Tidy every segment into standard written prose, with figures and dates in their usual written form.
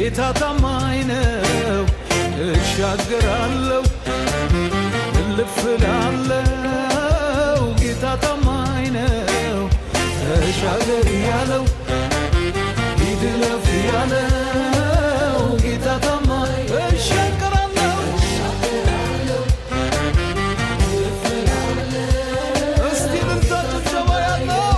ጌታ ታማኝ ነው። እሻገራለሁ እልፍ እላለሁ ጌታ ታማኝ ነው። ተሻገር ያለው ሂድ እለፍ ያለው ጌታ ታማኝ እሻገራለሁ እልፍ እላለሁ። እስቲ ልልታ ጭብጨባ ያለው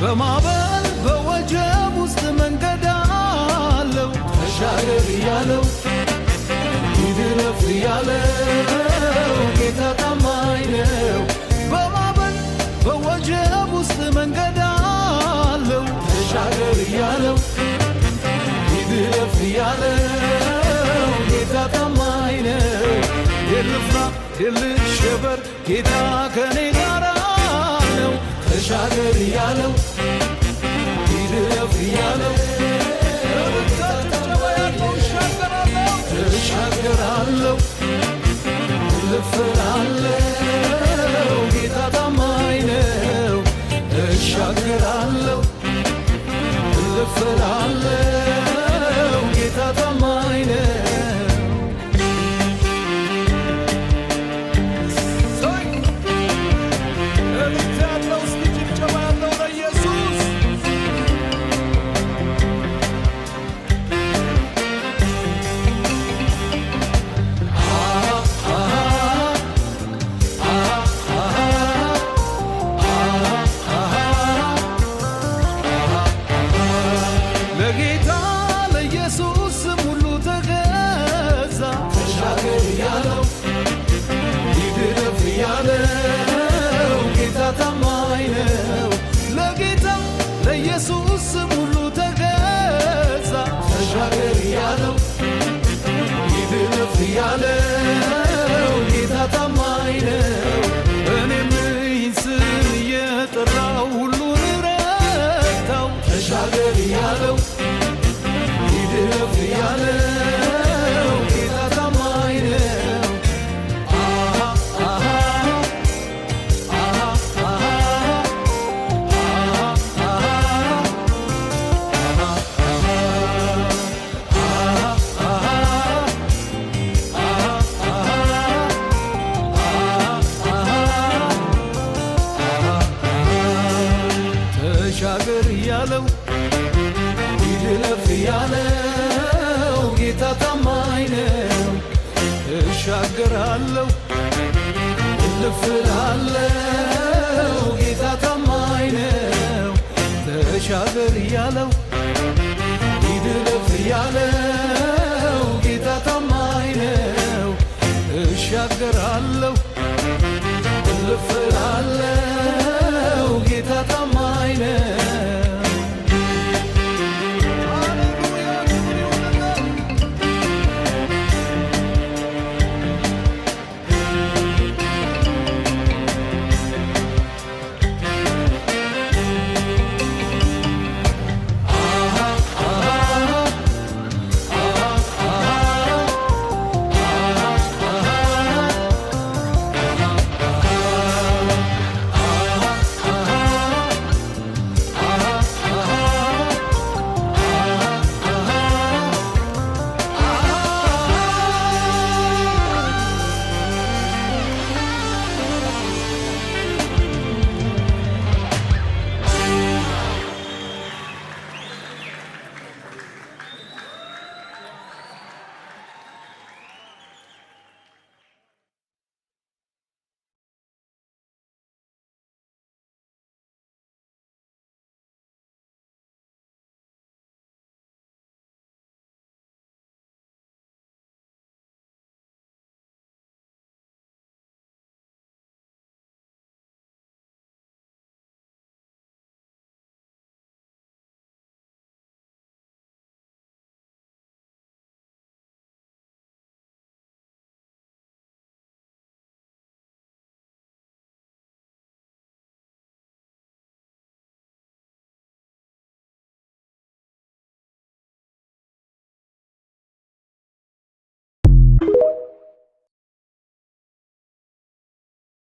በማዕበል በወጀብ ውስጥ መንገድ አለው። ተሻገር ያለው ሂድ እለፍ ያለው ጌታ ታማኝ ነው። በማዕበል በወጀብ ውስጥ መንገድ አለው። ተሻገር ያለው ሂድ እለፍ ያለው ጌታ ታማኝ ነው። የልፍራ የልሸበር ጌታ ከኔ ጋራ ነው። ተሻገር ያለው ሂድ እለፍ ያለው እሻገራለሁ እልፍ እላለሁ ጌታ ታማኝ ነው። እሻገራለሁ እልፍ እላለሁ ጌታ ታማኝ ነው። ለጌታ ለኢየሱስ ሁሉ ተገዛ። ተሻገር ያለው ሂድ እለፍ ያለው ጌታ ታማኝ ነው። ለጌታ ለኢየሱስ ሁሉ ተገዛ። ተሻገር ያለው ሂድ እለፍ ያለው ጌታ ታማኝ ነው። እኔም ይህን ስም እየጠራው ሁሉን ረታው። ተሻገር ያለው ሂድ እለፍ ያለው ጌታ ታማኝ ነው። ተሻገር ያለው ሂድ እለፍ ያለው ጌታ ታማኝ ነው። እሻገራለሁ እልፍ እላለሁ